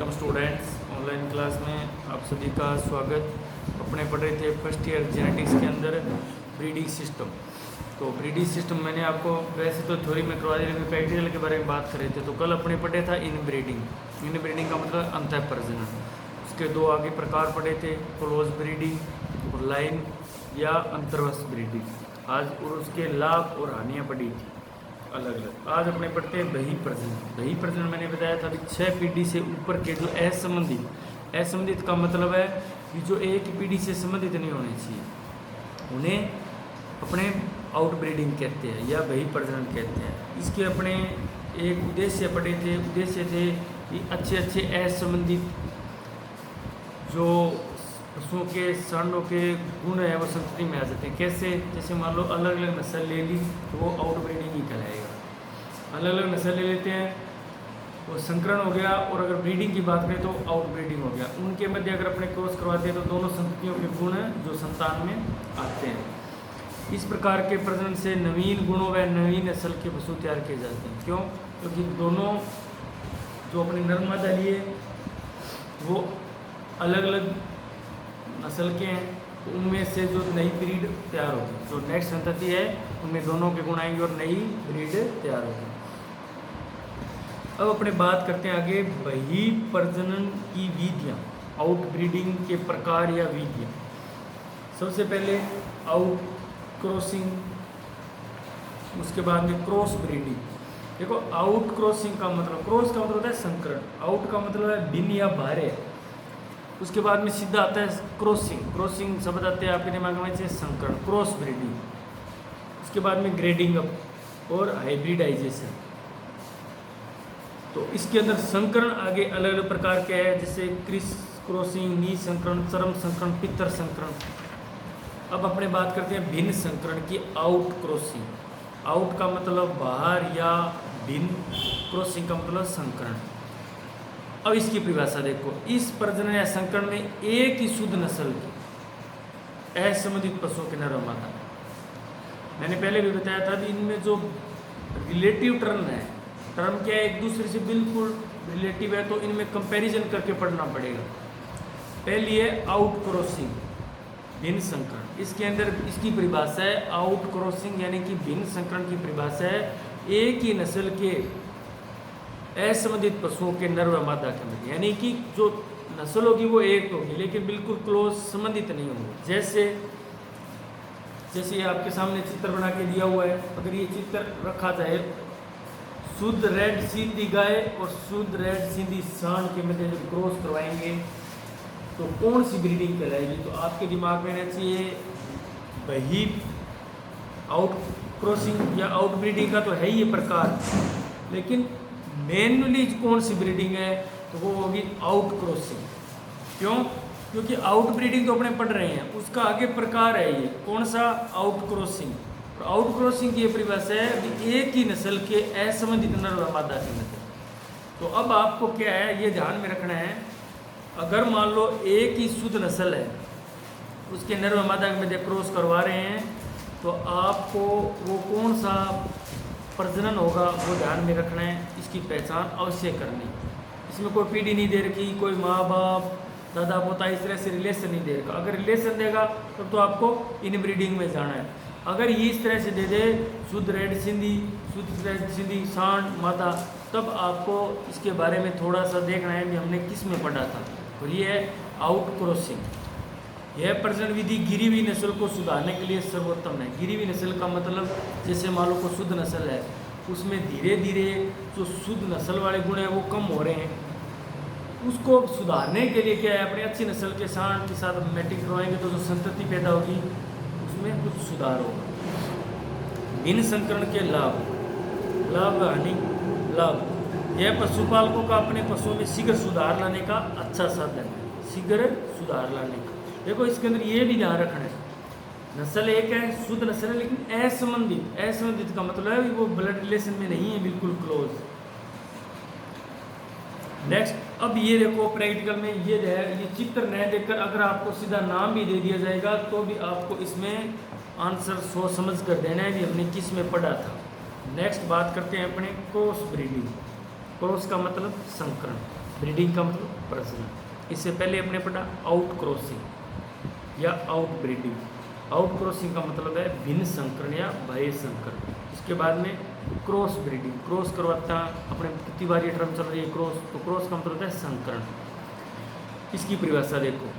Welcome students. Online class में आप सभी का स्वागत। अपने पढ़ रहे थे फर्स्ट ईयर जेनेटिक्स के अंदर ब्रीडिंग सिस्टम। तो ब्रीडिंग सिस्टम मैंने आपको वैसे तो थ्योरी में करवा दी, लेकिन प्रैक्टिकल के बारे में बात कर रहे थे। तो कल अपने पढ़े था इन ब्रीडिंग का मतलब अंतः प्रजनन। उसके दो आगे प्रकार पढ़े थे, क्लोज ब्रीडिंग और लाइन या अंतर्वश ब्रीडिंग। आज और उसके लाभ और हानियाँ पढ़ी थी अलग अलग। आज अपने पढ़ते हैं बही प्रजनन। बही प्रजनन मैंने बताया था कि 6 पीढ़ी से ऊपर के जो असंबंधित का मतलब है कि जो एक ही पीढ़ी से संबंधित नहीं होने चाहिए, उन्हें अपने आउटब्रीडिंग कहते हैं या बही प्रजनन कहते हैं। इसके अपने एक उद्देश्य पढ़े थे। उद्देश्य थे कि अच्छे असंबंधित जो पशुओं के सांडों के गुण है वो संतति में आ जाते हैं। कैसे? जैसे मान लो अलग अलग नस्ल ले ली तो वो आउटब्रीडिंग ही कहलाएगा। अलग अलग नस्ल ले लेते हैं वो संकरण हो गया, और अगर ब्रीडिंग की बात करें तो आउटब्रीडिंग हो गया। उनके मध्य अगर अपने क्रॉस करवाते हैं तो दोनों संततियों के गुण जो संतान में आते हैं। इस प्रकार के प्रजनन से नवीन गुणों व नवीन नस्ल के पशु तैयार किए जाते हैं। क्यों? क्योंकि दोनों जो अपने नर मादा लिए वो अलग अलग नस्ल के हैं, तो उनमें से जो नई ब्रीड तैयार होगी, जो नेक्स्ट संतति है उनमें दोनों के गुण आएंगे और नई ब्रीड तैयार होगी। अब अपने बात करते हैं आगे बही प्रजनन की विधियाँ, आउट ब्रीडिंग के प्रकार या विधियाँ। सबसे पहले आउट क्रॉसिंग, उसके बाद में क्रॉस ब्रीडिंग। देखो, आउट क्रॉसिंग का मतलब, क्रॉस का मतलब होता है संकरण, आउट का मतलब है भिन्न या बाहर। उसके बाद में सीधा आता है क्रॉसिंग शब्द आते हैं आपके दिमाग में से संकरण, क्रॉस ब्रीडिंग। उसके बाद में ग्रेडिंग अप और हाइब्रिडाइजेशन। तो इसके अंदर संकरण आगे अलग अलग प्रकार के हैं, जैसे क्रिस क्रॉसिंग, नी संकरण, चरम संकरण, पितर संकरण। अब अपने बात करते हैं भिन्न संकरण की, आउट क्रॉसिंग। आउट का मतलब बाहर या भिन्न, क्रॉसिंग का मतलब संकरण। अब इसकी परिभाषा देखो, इस प्रजनन या संकरण में एक ही शुद्ध नस्ल की असंबंधित पशुओं के नर और मादा। मैंने पहले भी बताया था कि इनमें जो रिलेटिव टर्म है, टर्म क्या है, एक दूसरे से बिल्कुल रिलेटिव है, तो इनमें कंपैरिजन करके पढ़ना पड़ेगा। पहली है आउट क्रॉसिंग, भिन्न संकरण। इसके अंदर इसकी परिभाषा है आउट क्रॉसिंग यानी कि भिन्न संकरण की परिभाषा है एक ही नस्ल के असंबंधित पशुओं के नर व मादा के मध्य, यानी कि जो नस्ल होगी वो एक होगी लेकिन बिल्कुल क्लोज संबंधित नहीं होंगे। जैसे ये आपके सामने चित्र बना के दिया हुआ है। अगर ये चित्र रखा जाए, शुद्ध रेड सिंधी गाय और शुद्ध रेड सिंधी सांड के मध्य जब क्रॉस करवाएंगे तो कौन सी ब्रीडिंग कहलाएगी? तो आपके दिमाग में रहना चाहिए बही आउट क्रॉसिंग या आउट ब्रीडिंग का तो है ही ये प्रकार, लेकिन मैनुअली कौन सी ब्रीडिंग है तो वो होगी आउट क्रॉसिंग। क्यों? क्योंकि आउट ब्रीडिंग तो अपने पढ़ रहे हैं, उसका आगे प्रकार है ये कौन सा, आउट क्रॉसिंग। और आउट क्रॉसिंग की परिभाषा है कि एक ही नस्ल के असंबंधित नर व मादा के मध्य। तो अब आपको क्या है ये ध्यान में रखना है, अगर मान लो एक ही शुद्ध नस्ल है, उसके नर व मादा के मध्य क्रॉस करवा रहे हैं, तो आपको वो कौन सा प्रजनन होगा वो ध्यान में रखना है, इसकी पहचान अवश्य करनी। इसमें कोई पीढ़ी नहीं दे रखी, कोई माँ बाप दादा पोता इस तरह से रिलेशन नहीं दे रखा। अगर रिलेशन देगा तब तो आपको इन ब्रीडिंग में जाना है। अगर ये इस तरह से दे दे शुद्ध रेड सिंधी सांड मादा, तब आपको इसके बारे में थोड़ा सा देखना है कि हमने किस में पढ़ा था। और ये है आउट क्रॉसिंग। यह प्रजनन विधि गिरी हुई नस्ल को सुधारने के लिए सर्वोत्तम है। गिरी हुई नस्ल का मतलब जैसे मान लो को शुद्ध नस्ल है, उसमें धीरे धीरे जो शुद्ध नस्ल वाले गुण हैं वो कम हो रहे हैं, उसको सुधारने के लिए क्या है, अपनी अच्छी नस्ल के सांड के साथ मैटिंग करवाएंगे तो जो संतति पैदा होगी उसमें कुछ सुधार होगा। भिन्न संकरण के लाभ हानि। लाभ, यह पशुपालकों का अपने पशुओं में शीघ्र सुधार लाने का अच्छा साधन है। शीघ्र सुधार लाने का, देखो इसके अंदर ये भी ध्यान रखना है, नस्ल एक है, शुद्ध नस्ल है, लेकिन असंबंधित का मतलब है वो ब्लड रिलेशन में नहीं है, बिल्कुल क्लोज। नेक्स्ट, अब ये देखो प्रैक्टिकल में ये है, ये चित्र न देखकर अगर आपको सीधा नाम भी दे दिया जाएगा तो भी आपको इसमें आंसर सोच समझ कर देना है कि हमने किस में पढ़ा था। नेक्स्ट बात करते हैं अपने क्रॉस ब्रीडिंग। क्रॉस का मतलब संकरण। ब्रीडिंग का मतलब प्रजनन। इससे पहले हमने पढ़ा आउट क्रॉसिंग या आउट ब्रीडिंग। आउट क्रॉसिंग का मतलब है भिन्न संकरण या बाह्य संकरण। इसके बाद में क्रॉस ब्रीडिंग, क्रॉस करवाता अपने कितनी बार ये टर्म चल रही है क्रॉस, तो क्रॉस का मतलब होता है संकरण। इसकी परिभाषा देखो,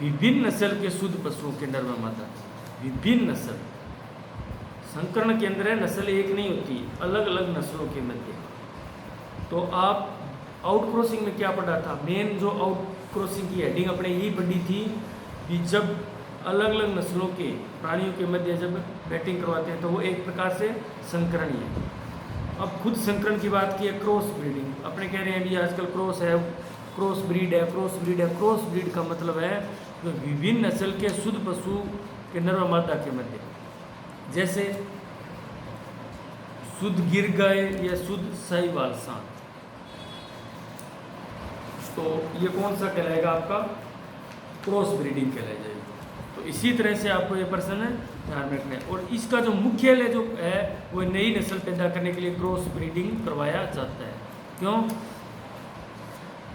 विभिन्न नस्ल के शुद्ध पशुओं के नर व मादा। विभिन्न नस्ल, संकरण के अंदर है नस्ल एक नहीं होती, अलग अलग नस्लों के मध्य। तो आप आउट क्रॉसिंग में क्या पढ़ा था, मेन जो आउट क्रॉसिंग की हेडिंग अपने यही पढ़ी थी कि जब अलग अलग नस्लों के प्राणियों के मध्य जब मैटिंग करवाते हैं तो वो एक प्रकार से संकरण ही है। अब खुद संकरण की बात की है क्रॉस ब्रीडिंग, अपने कह रहे हैं भी आजकल क्रॉस है, क्रॉस ब्रीड है, क्रॉस ब्रीड है। क्रॉस ब्रीड का मतलब है जो विभिन्न नस्ल के शुद्ध पशु के नर व मादा के मध्य, जैसे शुद्ध गिर गाय या शुद्ध साहिवाल सांड, तो ये कौन सा कहलाएगा आपका, क्रॉस ब्रीडिंग कहलाई जाएगी। तो इसी तरह से आपको ये प्रश्न ध्यान में रखना है। और इसका जो मुख्य जो है वो नई नस्ल पैदा करने के लिए क्रॉस ब्रीडिंग करवाया जाता है। क्यों?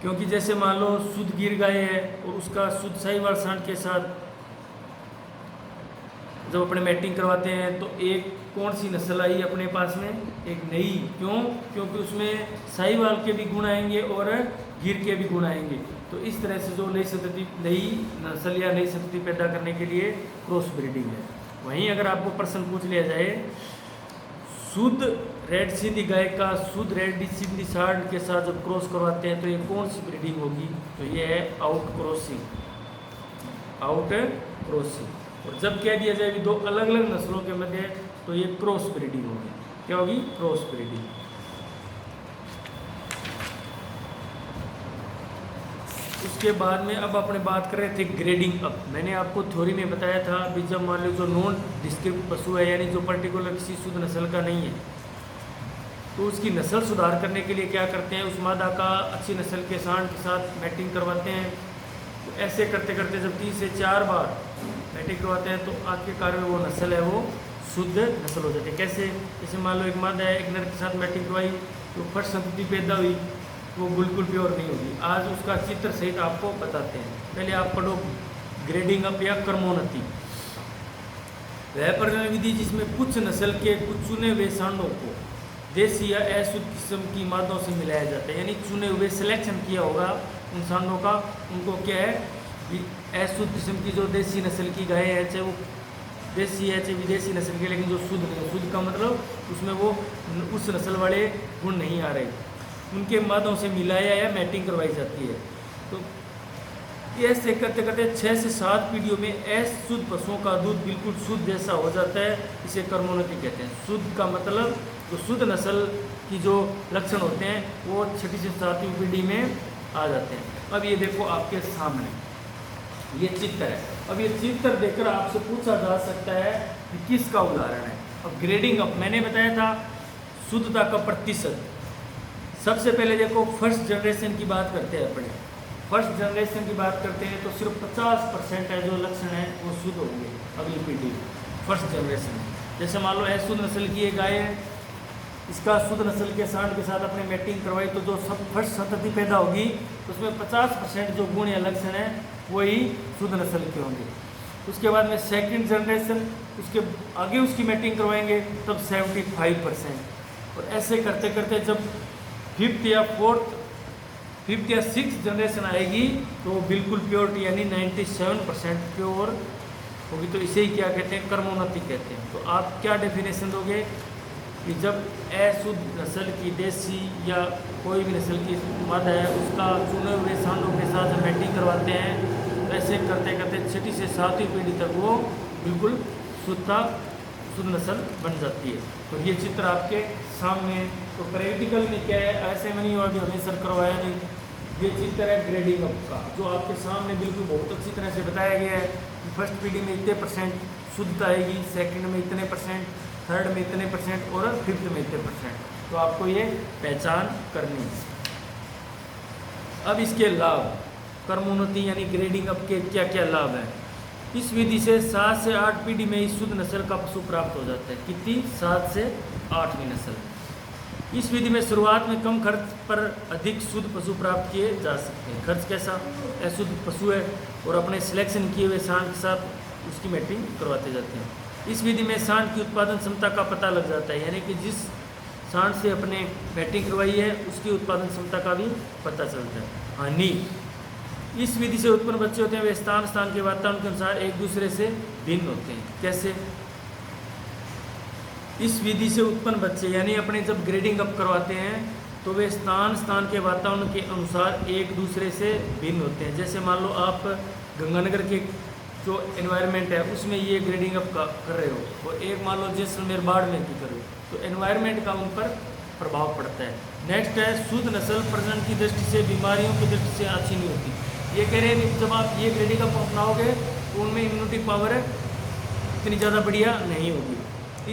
क्योंकि जैसे मान लो शुद्ध गिर गाय है और उसका शुद्ध साहिवाल सांड के साथ जब अपने मैटिंग करवाते हैं तो एक कौन सी नस्ल आई अपने पास में, एक नई। क्यों? क्योंकि उसमें साहिवाल के भी गुण आएंगे और गिर के भी गुण आएंगे। तो इस तरह से जो नई संतति, नई नस्ल या नई संतति पैदा करने के लिए क्रॉस ब्रीडिंग है। वहीं अगर आपको प्रश्न पूछ लिया जाए शुद्ध रेड सिंधी गाय का शुद्ध रेड सिंधी सांड के साथ जब क्रॉस करवाते हैं तो ये कौन सी ब्रीडिंग होगी, तो ये है आउट क्रॉसिंग, आउट क्रॉसिंग। और जब कह दिया जाए कि दो अलग अलग नस्लों के मध्य तो ये क्रॉस ब्रीडिंग होगी। क्या होगी? Cross breeding. उसके बाद में अब अपने बात कर रहे थे ग्रेडिंग अप। मैंने आपको थ्योरी में बताया था भी जब मान लो जो नॉन डिस्क्रिप्ट पशु है यानी जो पर्टिकुलर किसी शुद्ध नस्ल का नहीं है तो उसकी नस्ल सुधार करने के लिए क्या करते हैं, उस मादा का अच्छी नस्ल के सांड के साथ मैटिंग करवाते हैं। तो ऐसे करते करते जब 3 से 4 बार मैटिंग करवाते हैं तो आखिरकार में वो नस्ल है वो शुद्ध नस्ल हो जाती है। कैसे? जैसे मान लो एक मादा है, एक नर के साथ मैटिंग करवाई तो फर्स्ट संतति पैदा हुई, वो बिल्कुल प्योर नहीं होगी। आज उसका चित्र सहित आपको बताते हैं। पहले आप पढ़ो ग्रेडिंग अप या कर्मोन्नति। वह प्रजनन विधि जिसमें कुछ नस्ल के कुछ चुने हुए सांडों को देसी या अशुद्ध किस्म की मादों से मिलाया जाता है, यानी चुने हुए सिलेक्शन किया होगा उन सांडों का। उनको क्या है, अशुद्ध किस्म की जो देसी नस्ल की गाय है, चाहे वो देसी है चाहे विदेशी नस्ल की, लेकिन जो शुद्ध नहीं है, शुद्ध का मतलब उसमें वो उस नस्ल वाले गुण नहीं आ रहे, उनके मादों से मिलाया या मैटिंग करवाई जाती है। तो ऐसे करते करते 6 से 7 पीढ़ियों में अशुद्ध पशुओं का दूध बिल्कुल शुद्ध जैसा हो जाता है। इसे कर्मोन्नति कहते हैं। शुद्ध का मतलब जो शुद्ध नस्ल की जो लक्षण होते हैं वो 6ठी से 7वीं पीढ़ी में आ जाते हैं। अब ये देखो आपके सामने ये चित्र है। अब ये चित्र देखकर आपसे पूछा जा सकता है कि किसका उदाहरण है। अब ग्रेडिंग अप मैंने बताया था शुद्धता का प्रतिशत। सबसे पहले देखो फर्स्ट जनरेशन की बात करते हैं अपने। फर्स्ट जनरेशन की बात करते हैं तो सिर्फ 50% है जो लक्षण है वो शुद्ध होंगे अगली पीढ़ी फर्स्ट जनरेशन। जैसे मान लो अशुद्ध नस्ल की एक गाय है, इसका शुद्ध नस्ल के सांड के साथ अपने मैटिंग करवाई तो जो सब फर्स्ट संतति पैदा होगी तो उसमें 50% जो गुण या लक्षण है वही शुद्ध नस्ल के होंगे। उसके बाद में सेकंड जनरेशन, उसके आगे उसकी मैटिंग करवाएंगे तब 75%। और ऐसे करते करते जब 5th या 6th जनरेशन आएगी तो बिल्कुल प्योरिटी यानी 97% प्योर होगी। तो इसे ही क्या कहते हैं, कर्मोन्नति कहते हैं। तो आप क्या डेफिनेशन दोगे कि जब अशुद्ध नस्ल की देसी या कोई भी नस्ल की मादा है उसका चुने हुए सांडों के साथ जब मैटिंग करवाते हैं तो ऐसे करते करते 6ठी से 7वीं पीढ़ी तक वो बिल्कुल शुद्ध नस्ल बन जाती है। तो ये चित्र आपके सामने। तो प्रैक्टिकल में क्या है, ऐसे में नहीं हुआ कि हमें सर करवाया नहीं। ये चित्र है ग्रेडिंग अप का जो आपके सामने बिल्कुल बहुत अच्छी तरह से बताया गया है कि फर्स्ट पीढ़ी में इतने % शुद्धता आएगी, सेकंड में इतने %, थर्ड में इतने % और 5th में इतने %। तो आपको ये पहचान करनी है। अब इसके लाभ, कर्मोन्नति यानी ग्रेडिंग अप के क्या क्या लाभ हैं। इस विधि से 7 से 8 पीढ़ी में इस शुद्ध नस्ल का पशु प्राप्त हो जाता है। कितनी? 7 से 8वीं नस्ल। इस विधि में शुरुआत में कम खर्च पर अधिक शुद्ध पशु प्राप्त किए जा सकते हैं। खर्च कैसा? अशुद्ध पशु है और अपने सिलेक्शन किए हुए सांड के साथ उसकी मैटिंग करवाते जाते हैं। इस विधि में सांड की उत्पादन क्षमता का पता लग जाता है, यानी कि जिस सांड से अपने मैटिंग करवाई है उसकी उत्पादन क्षमता का भी पता चलता है। हानि: इस विधि से उत्पन्न बच्चे होते हैं वे स्थान के वातावरण के अनुसार एक दूसरे से भिन्न होते हैं। कैसे? इस विधि से उत्पन्न बच्चे यानी अपने जब ग्रेडिंग अप करवाते हैं तो वे स्थान के वातावरण के अनुसार एक दूसरे से भिन्न होते हैं। जैसे मान लो आप गंगानगर के जो एनवायरनमेंट है उसमें ये ग्रेडिंग अप कर रहे हो और एक मान लो जैसलमेर बाड़मेर की कर रहे हो, तो एनवायरनमेंट का उन पर प्रभाव पड़ता है। नेक्स्ट है शुद्ध नस्ल प्रजनन की दृष्टि से बीमारियों की दृष्टि से अच्छी नहीं होती। ये कह रहे हैं कि जब आप ये ग्रेडिंग अप अपनाओगे तो उनमें इम्यूनिटी पावर इतनी ज़्यादा बढ़िया नहीं होगी।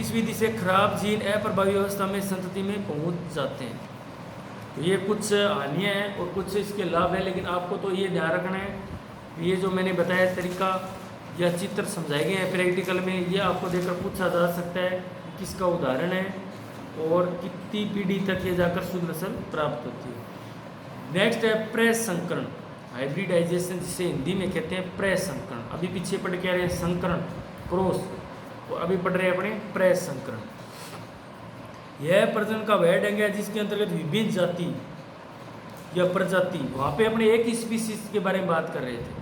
इस विधि से खराब जीन अप्रभावी अवस्था में संतति में पहुंच जाते हैं। तो ये कुछ हानियाँ हैं और कुछ इसके लाभ हैं, लेकिन आपको तो ये ध्यान रखना है ये जो मैंने बताया तरीका या चित्र समझाए गए हैं प्रैक्टिकल में, ये आपको देखकर पूछा जा सकता है कि किसका उदाहरण है और कितनी पीढ़ी तक ये जाकर शुद्ध नस्ल प्राप्त होती है। नेक्स्ट है प्रसंकरण, हाइब्रिडाइजेशन जिसे हिंदी में कहते हैं प्रसंकरण। अभी पीछे पढ़ के आ रहे हैं संकरण, क्रॉस, और अभी पढ़ रहे हैं अपने प्रसंकरण। यह प्रजनन का वह ढंग है जिसके अंतर्गत विभिन्न जाति या प्रजाति, वहाँ पे अपने एक ही स्पीसीज के बारे में बात कर रहे थे,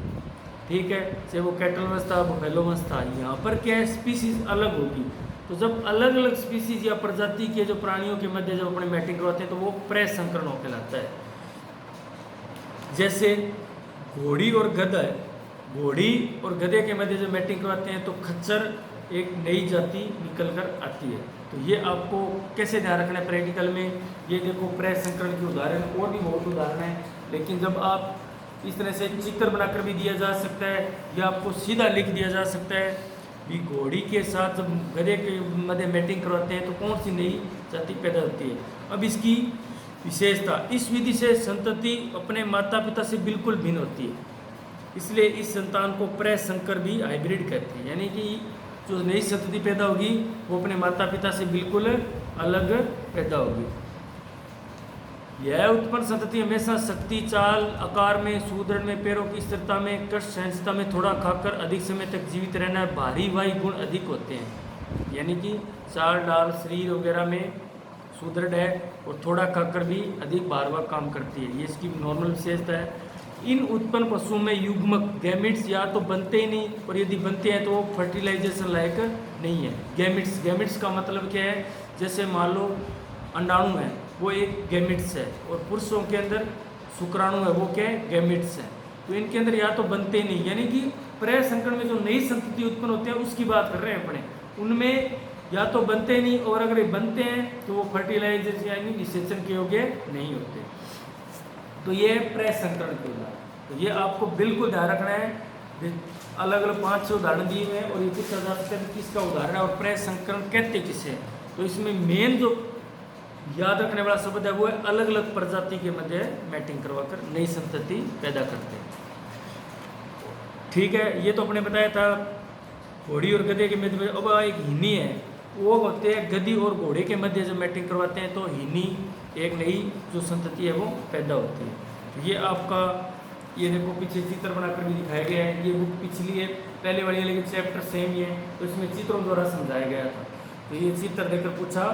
ठीक है, चाहे वो कैटल वंश था, बुफेलो वंश था। यहाँ पर क्या है, स्पीसीज अलग होगी। तो जब अलग अलग स्पीसीज या प्रजाति के जो प्राणियों के मध्य जब अपने मैटिंग करवाते हैं तो वो प्रसंकरण कहलाता है। जैसे घोड़ी और गधा है, घोड़ी और गधे के मध्य जब मैटिंग करवाते हैं तो खच्चर एक नई जाति निकल कर आती है। तो ये आपको कैसे ध्यान रखना है प्रैक्टिकल में, ये देखो प्रसंकरण के उदाहरण और भी बहुत उदाहरण है, लेकिन जब आप इस तरह से चित्र बनाकर भी दिया जा सकता है या आपको सीधा लिख दिया जा सकता है कि घोड़ी के साथ जब गधे के मध्य मैटिंग करवाते हैं तो कौन सी नई जाति पैदा होती है। अब इसकी विशेषता, इस विधि से संतति अपने माता पिता से बिल्कुल भिन्न होती है, इसलिए इस संतान को प्रसंकर भी हाइब्रिड कहते हैं, यानी कि जो नई संतति पैदा होगी वो अपने माता पिता से बिल्कुल अलग पैदा होगी। यह उत्पन्न संतति हमेशा शक्ति, चाल, आकार में, सुदृढ़ में, पैरों की स्थिरता में, कष्ट सहनशीलता में, थोड़ा खाकर अधिक समय तक जीवित रहना, भारी वायु गुण अधिक होते हैं, यानी कि चाल डाल शरीर वगैरह में सुदृढ़ है और थोड़ा खाकर भी अधिक भार व काम करती है, ये इसकी नॉर्मल विशेषता है। इन उत्पन्न पशुओं में युग्मक गैमिट्स या तो बनते ही नहीं और यदि बनते हैं तो वो फर्टिलाइजेशन लायक नहीं है। गैमिट्स का मतलब क्या है, जैसे मान लो अंडाणु है वो एक गैमिट्स है और पुरुषों के अंदर शुक्राणु है वो क्या है, गैमिट्स है। तो इनके अंदर या तो बनते नहीं, यानी कि प्रसंकरण में जो नई संतति उत्पन्न होते हैं उसकी बात कर रहे हैं अपने, उनमें या तो बनते नहीं और अगर बनते हैं तो वो फर्टिलाइजेशन यानी निषेचन के योग्य नहीं होते। तो ये प्रसंकरण के उदाहरण, तो ये आपको बिल्कुल ध्यान रखना है। अलग अलग 5-6 उदाहरण दिए हुए हैं और ये पूछा जा सकता है किसका उदाहरण है और प्रसंकरण कहते किसे। तो इसमें मेन जो याद रखने वाला शब्द है वो है अलग अलग प्रजाति के मध्य मैटिंग करवाकर नई संतति पैदा करते हैं, ठीक है। ये तो अपने बताया था घोड़ी और गधे के मध्य। अब एक हिनी है, वो होते हैं गधी और घोड़े के मध्य जब मैटिंग करवाते हैं तो हिनी एक नई जो संतति है वो पैदा होती है। तो ये आपका ये देखो पीछे चित्र बनाकर भी दिखाया गया है। ये बुक पिछली है, पहले वाली है, लेकिन चैप्टर सेम ही है तो इसमें चित्रों द्वारा समझाया गया था। तो ये चित्र देकर पूछा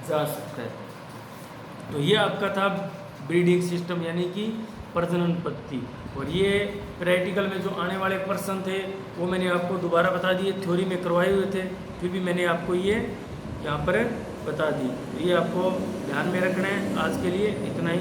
जा सकता है। तो ये आपका था ब्रीडिंग सिस्टम यानी कि प्रजनन पद्धति। और ये प्रैक्टिकल में जो आने वाले प्रश्न थे वो मैंने आपको दोबारा बता दिए, थ्योरी में करवाए हुए थे फिर भी मैंने आपको ये यहाँ पर बता दी। तो ये आपको ध्यान में रखना है। आज के लिए इतना ही।